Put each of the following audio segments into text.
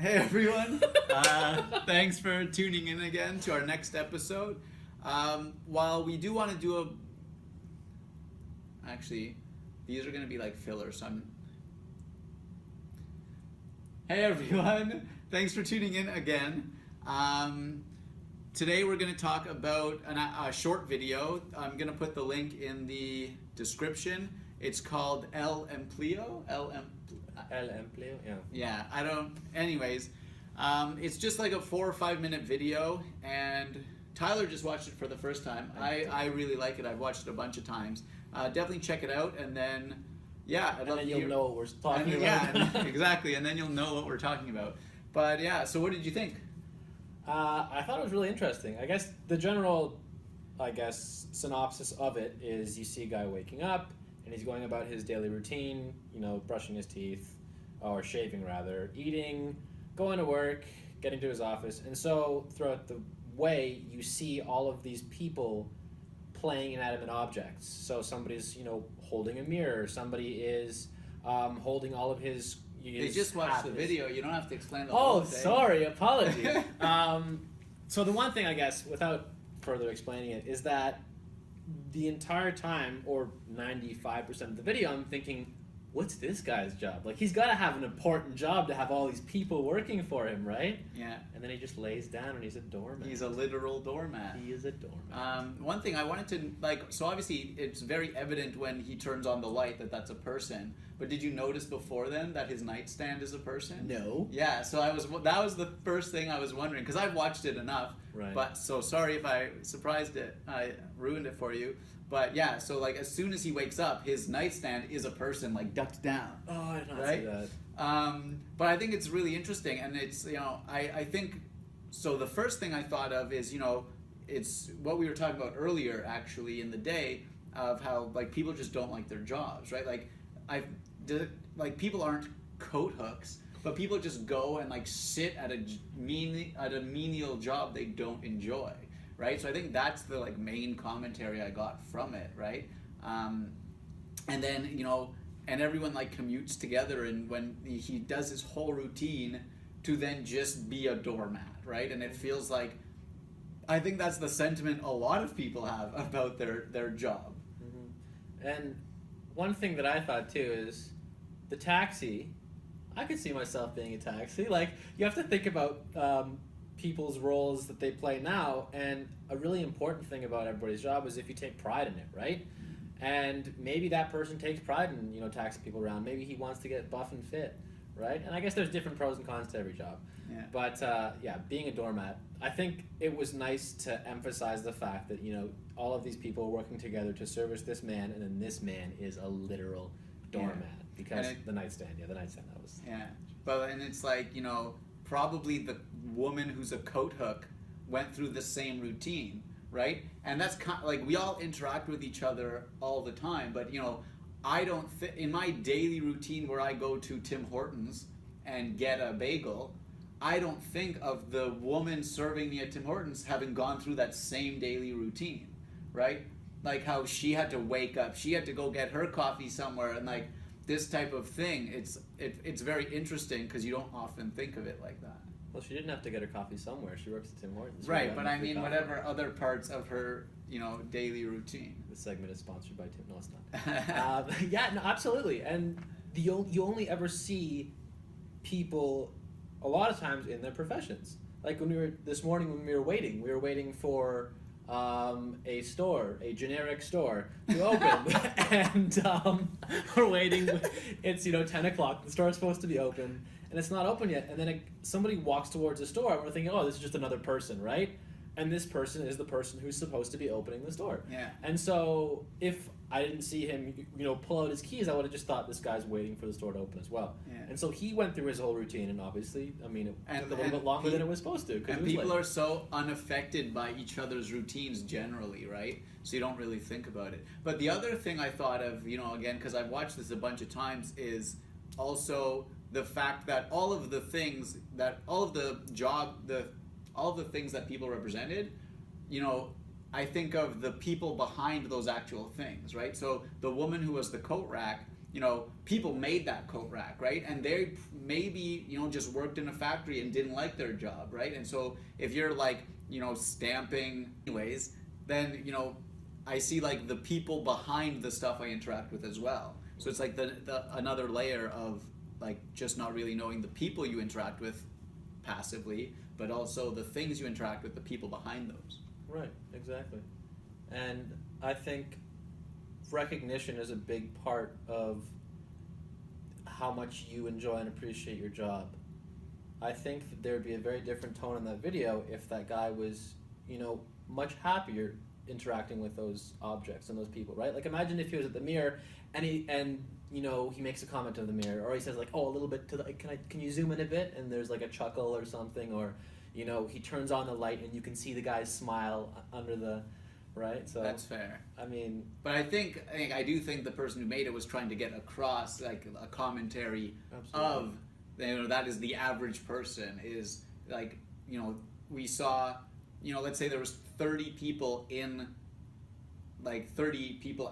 Hey everyone, thanks for tuning in again to our next episode. While we do want to do actually, these are going to be like fillers, so Hey everyone, thanks for tuning in again. Today we're going to talk about a short video. I'm going to put the link in the description. It's called Empleo. Empleo, yeah. Yeah, anyways, it's just like a 4 or 5 minute video, and Tyler just watched it for the first time. I really like it. I've watched it a bunch of times. Definitely check it out, and then, yeah, I'd love to hear. You'll know what we're talking about. Yeah, exactly, and then you'll know what we're talking about. But yeah, so what did you think? I thought it was really interesting. I guess the general, synopsis of it is you see a guy waking up, and he's going about his daily routine, brushing his teeth, or shaving rather, eating, going to work, getting to his office. And so throughout the way, you see all of these people playing inanimate objects. So somebody's, holding a mirror, somebody is holding all of his... They just watched the video, you don't have to explain the whole thing. Oh, sorry, apologies. So the one thing, I guess, without further explaining it, is that the entire time, or 95% of the video, I'm thinking, what's this guy's job? Like, he's got to have an important job to have all these people working for him, right? Yeah. And then he just lays down and he's a doormat. He's a literal doormat. He is a doormat. One thing I wanted to, so obviously it's very evident when he turns on the light that that's a person, but did you notice before then that his nightstand is a person? No. Yeah, so that was the first thing I was wondering, because I've watched it enough. Right. But so sorry if I ruined it for you. But yeah, so like as soon as he wakes up, his nightstand is a person like ducked down. Oh, I did not see that. But I think it's really interesting, and it's, I think, so the first thing I thought of is, it's what we were talking about earlier actually in the day, of how like people just don't like their jobs, right? Like people aren't coat hooks, but people just go and like sit at a menial job they don't enjoy. Right, so I think that's the like main commentary I got from it, right? And then and everyone like commutes together, and when he does his whole routine to then just be a doormat, right? And it feels like, I think that's the sentiment a lot of people have about their job. Mm-hmm. And one thing that I thought too is the taxi. I could see myself being a taxi. Like, you have to think about people's roles that they play now, and a really important thing about everybody's job is if you take pride in it, right? And maybe that person takes pride in taxing people around. Maybe he wants to get buff and fit, right? And I guess there's different pros and cons to every job. Yeah. But being a doormat, I think it was nice to emphasize the fact that all of these people are working together to service this man, and then this man is a literal doormat because the nightstand. Yeah, the nightstand, that was. Yeah, and it's like probably the woman who's a coat hook went through the same routine, right? And that's kind of like, we all interact with each other all the time, but I don't in my daily routine where I go to Tim Hortons and get a bagel, I don't think of the woman serving me at Tim Hortons having gone through that same daily routine, right? Like how she had to wake up, she had to go get her coffee somewhere, and like this type of thing, it's very interesting because you don't often think of it like that. Well, she didn't have to get her coffee somewhere. She works at Tim Hortons. Right, but I mean, whatever other parts of her, daily routine. This segment is sponsored by Tim. No, it's not. Yeah, no, absolutely. And you only ever see people a lot of times in their professions. Like this morning when we were waiting for a store, a generic store, to open, and we're waiting. It's 10 o'clock. The store is supposed to be open, and it's not open yet. And then somebody walks towards the store, and we're thinking, oh, this is just another person, right? And this person is the person who's supposed to be opening the store. Yeah. And so if I didn't see him, pull out his keys, I would have just thought this guy's waiting for the store to open as well. Yeah. And so he went through his whole routine, and obviously, I mean, it took a little bit longer than it was supposed to. And people are so unaffected by each other's routines generally, right? So you don't really think about it. But the other thing I thought of, again, because I've watched this a bunch of times, is also the fact that all of the things that people represented, I think of the people behind those actual things, right? So the woman who was the coat rack, people made that coat rack, right? And they maybe, just worked in a factory and didn't like their job, right? And so if you're like, stamping anyways, then, I see like the people behind the stuff I interact with as well. So it's like the another layer of like just not really knowing the people you interact with passively, but also the things you interact with, the people behind those. Right, exactly. And I think recognition is a big part of how much you enjoy and appreciate your job. I think that there would be a very different tone in that video if that guy was, much happier interacting with those objects and those people, right? Like imagine if he was at the mirror and he makes a comment to the mirror, or he says like, oh, a little bit to the, can you zoom in a bit? And there's like a chuckle or something, or he turns on the light and you can see the guy's smile under the, right? So that's fair. I mean, but I do think the person who made it was trying to get across like a commentary absolutely. of, that is the average person is like, we saw, let's say there was 30 people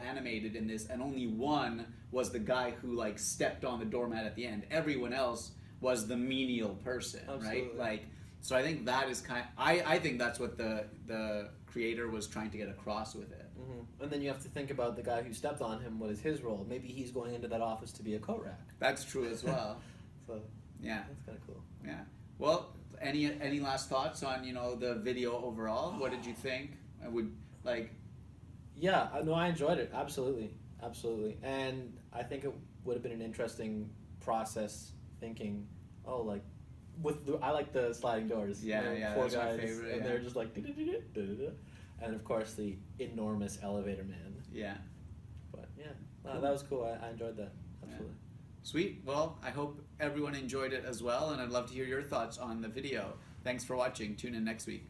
animated in this, and only one was the guy who like stepped on the doormat at the end. Everyone else was the menial person, absolutely. right? Like, so I think that is I think that's what the creator was trying to get across with it. Mm-hmm. And then you have to think about the guy who stepped on him. What is his role? Maybe he's going into that office to be a coat rack. That's true as well. So yeah, that's kind of cool. Yeah. Well, any last thoughts on the video overall? What did you think? I would like. Yeah, no, I enjoyed it. Absolutely, and I think it would have been an interesting process thinking. Oh, like I like the sliding doors. Yeah, four that's guys, my favorite. and Yeah. they're just like, and of course the enormous elevator man. Yeah. But yeah, Cool. that was cool. I enjoyed that. Absolutely. Yeah. Sweet. Well, I hope everyone enjoyed it as well, and I'd love to hear your thoughts on the video. Thanks for watching. Tune in next week.